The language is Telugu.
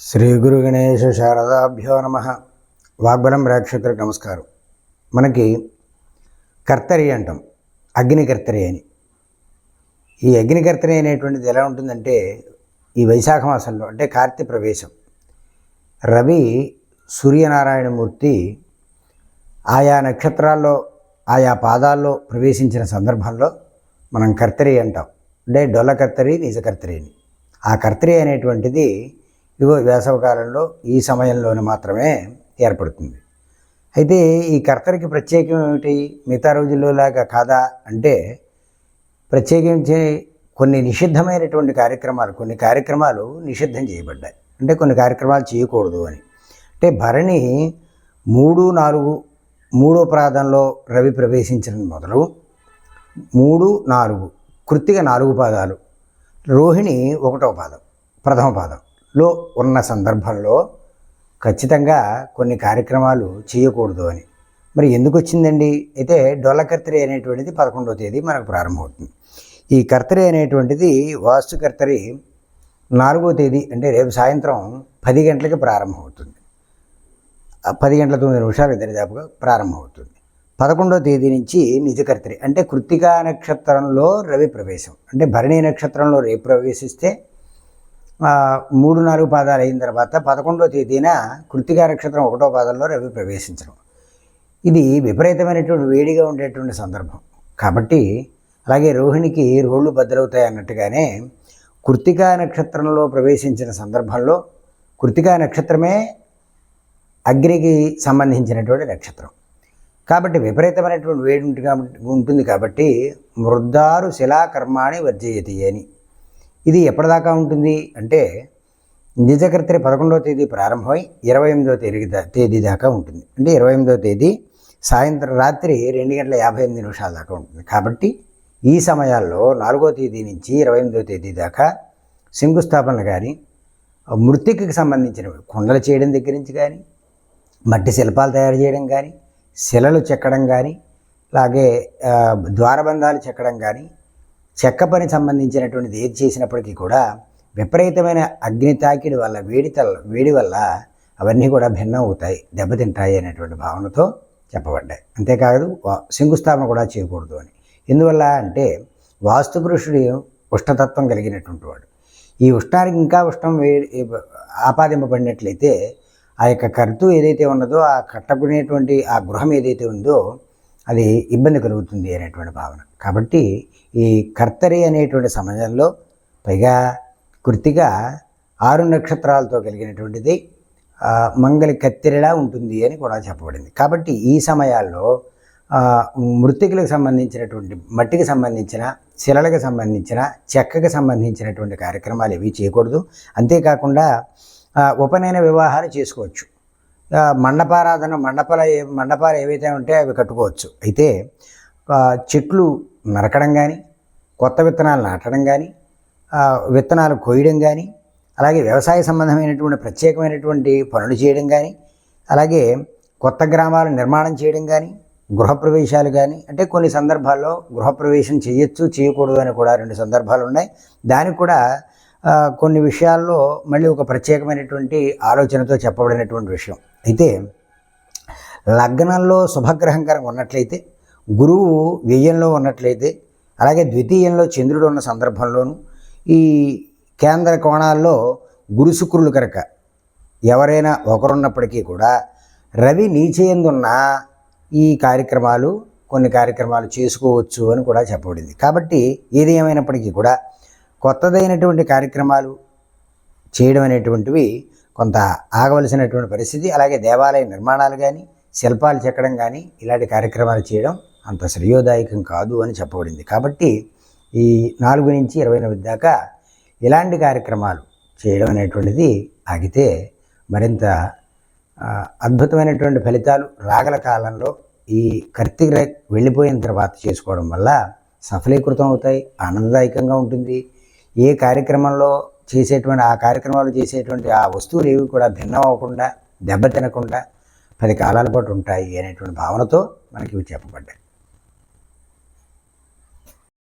శ్రీ గురు గణేశ శారదాభ్యో నమ. వాగ్బలం ప్రేక్షకులకు నమస్కారం. మనకి కర్తరి అంటాం, అగ్నికర్తరి అని. ఈ అగ్నికర్తరి అనేటువంటిది ఎలా ఉంటుందంటే, ఈ వైశాఖ మాసంలో అంటే కార్తీక ప్రవేశం, రవి సూర్యనారాయణమూర్తి ఆయా నక్షత్రాల్లో ఆయా పాదాల్లో ప్రవేశించిన సందర్భంలో మనం కర్తరి అంటాం. అంటే డొల్ల కర్తరి, నిజ కర్తరి అని. ఆ కర్తరి అనేటువంటిది ఇదిగో వేసవకాలంలో ఈ సమయంలోనే మాత్రమే ఏర్పడుతుంది. అయితే ఈ కర్తరికి ప్రత్యేకం ఏమిటి? మిగతా రోజుల్లో లాగా కాదా అంటే, ప్రత్యేకించి కొన్ని నిషిద్ధమైనటువంటి కొన్ని కార్యక్రమాలు నిషిద్ధం చేయబడ్డాయి. అంటే కొన్ని కార్యక్రమాలు చేయకూడదు అని. అంటే భరణి 3-4 మూడో ప్రాదంలో రవి ప్రవేశించిన మొదలు 3-4 కృత్తిక 4 పాదాలు, రోహిణి 1వ పాదం, ప్రథమ పాదంలో ఉన్న సందర్భంలో ఖచ్చితంగా కొన్ని కార్యక్రమాలు చేయకూడదు అని. మరి ఎందుకు వచ్చిందండి? అయితే డొల్ల కర్తరి అనేటువంటిది 11వ తేదీ మనకు ప్రారంభమవుతుంది. ఈ కర్తరి అనేటువంటిది వాస్తు కర్తరి 4వ తేదీ అంటే రేపు సాయంత్రం 10 గంటలకి ప్రారంభమవుతుంది. 10 గంటల 9 నిమిషాలు దరిదాపుగా ప్రారంభమవుతుంది. 11వ తేదీ నుంచి నిజకర్తరి అంటే కృత్తికా నక్షత్రంలో రవి ప్రవేశం. అంటే భరణి నక్షత్రంలో రేపు ప్రవేశిస్తే 3-4 పాదాలు అయిన తర్వాత 11వ తేదీన కృత్తికా నక్షత్రం 1వ పాదంలో రవి ప్రవేశించడం. ఇది విపరీతమైనటువంటి వేడిగా ఉండేటువంటి సందర్భం కాబట్టి, అలాగే రోహిణికి రోళ్ళు బద్దలవుతాయి అన్నట్టుగానే కృత్తికా నక్షత్రంలో ప్రవేశించిన సందర్భంలో, కృత్తికా నక్షత్రమే అగ్నికి సంబంధించినటువంటి నక్షత్రం కాబట్టి విపరీతమైనటువంటి వేడి ఉంటుంది. కాబట్టి మృద్దారు శిలాకర్మాణి వర్జయతి అని. ఇది ఎప్పటిదాకా ఉంటుంది అంటే, నిజకర్తరి 11వ తేదీ ప్రారంభమై 28వ తేదీ దాకా ఉంటుంది. అంటే 28వ తేదీ సాయంత్రం రాత్రి 2:58 దాకా ఉంటుంది. కాబట్టి ఈ సమయాల్లో 4వ తేదీ నుంచి 28వ తేదీ దాకా శంకుస్థాపనలు కానీ, మృత్తికకి సంబంధించినవి కుండలు చేయడం దగ్గర నుంచి కానీ, మట్టి శిల్పాలు తయారు చేయడం కానీ, శిలలు చెక్కడం కానీ, అలాగే ద్వారబంధాలు చెక్కడం కానీ, చెక్క పని సంబంధించినటువంటిది ఏది చేసినప్పటికీ కూడా విపరీతమైన అగ్ని తాకిడి వల్ల, వేడి వల్ల అవన్నీ కూడా భిన్నం అవుతాయి, దెబ్బతింటాయి అనేటువంటి భావనతో చెప్పబడ్డాయి. అంతేకాదు శంకుస్థాపన కూడా చేయకూడదు అని. ఎందువల్ల అంటే, వాస్తు పురుషుడు ఉష్ణతత్వం కలిగినటువంటి వాడు. ఈ ఉష్ణానికి ఇంకా ఉష్ణం ఆపాదింపబడినట్లయితే ఆ యొక్క కర్తు ఏదైతే ఉన్నదో, ఆ కట్టకునేటువంటి ఆ గృహం ఏదైతే ఉందో అది ఇబ్బంది కలుగుతుంది అనేటువంటి భావన. కాబట్టి ఈ కర్తరి అనేటువంటి సమయంలో, పైగా కృత్తిక 6 నక్షత్రాలతో కలిగినటువంటిది మంగళ కత్తిరిలా ఉంటుంది అని కూడా చెప్పబడింది. కాబట్టి ఈ సమయాల్లో మృత్తికలకు సంబంధించినటువంటి, మట్టికి సంబంధించిన, శిలలకు సంబంధించిన, చెక్కకి సంబంధించినటువంటి కార్యక్రమాలు ఏవి చేయకూడదు. అంతేకాకుండా ఉపనయన వివాహాలు చేసుకోవచ్చు. మండపాలు ఏవైతే ఉంటే అవి కట్టుకోవచ్చు. అయితే చెట్లు నరకడం కానీ, కొత్త విత్తనాలు నాటడం కానీ, విత్తనాలు కోయడం కానీ, అలాగే వ్యవసాయ సంబంధమైనటువంటి ప్రత్యేకమైనటువంటి పనులు చేయడం కానీ, అలాగే కొత్త గ్రామాలు నిర్మాణం చేయడం కానీ, గృహప్రవేశాలు కానీ, అంటే కొన్ని సందర్భాల్లో గృహప్రవేశం చేయొచ్చు, చేయకూడదు అని కూడా 2 సందర్భాలు ఉన్నాయి. దానికి కూడా కొన్ని విషయాల్లో మళ్ళీ ఒక ప్రత్యేకమైనటువంటి ఆలోచనతో చెప్పబడినటువంటి విషయం. అయితే లగ్నంలో శుభగ్రహం కనుక ఉన్నట్లయితే, గురువు వ్యయంలో ఉన్నట్లయితే, అలాగే ద్వితీయంలో చంద్రుడు ఉన్న సందర్భంలోనూ, ఈ కేంద్ర కోణాల్లో గురు శుక్రులు కనుక ఎవరైనా ఒకరున్నప్పటికీ కూడా రవి నీచయందున్న ఈ కొన్ని కార్యక్రమాలు చేసుకోవచ్చు అని కూడా చెప్పబడింది. కాబట్టి ఏది ఏమైనప్పటికీ కూడా కొత్తదైనటువంటి కార్యక్రమాలు చేయడం అనేటువంటివి కొంత ఆగవలసినటువంటి పరిస్థితి. అలాగే దేవాలయ నిర్మాణాలు కానీ, శిల్పాలు చెక్కడం కానీ, ఇలాంటి కార్యక్రమాలు చేయడం అంత శ్రేయోదాయకం కాదు అని చెప్పబడింది. కాబట్టి ఈ 4 నుంచి 28 దాకా ఇలాంటి కార్యక్రమాలు చేయడం అనేటువంటిది ఆగితే మరింత అద్భుతమైనటువంటి ఫలితాలు రాగల కాలంలో ఈ కార్తీక వెళ్ళిపోయిన తర్వాత చేసుకోవడం వల్ల సఫలీకృతం అవుతాయి, ఆనందదాయకంగా ఉంటుంది. ఏ కార్యక్రమంలో కార్యక్రమాలు చేసేటువంటి ఆ వస్తువులు ఏవి కూడా భిన్నం అవ్వకుండా, దెబ్బతినకుండా 10 కాలాల పాటు ఉంటాయి అనేటువంటి భావనతో మనకి ఇవి చెప్పబడ్డాయి.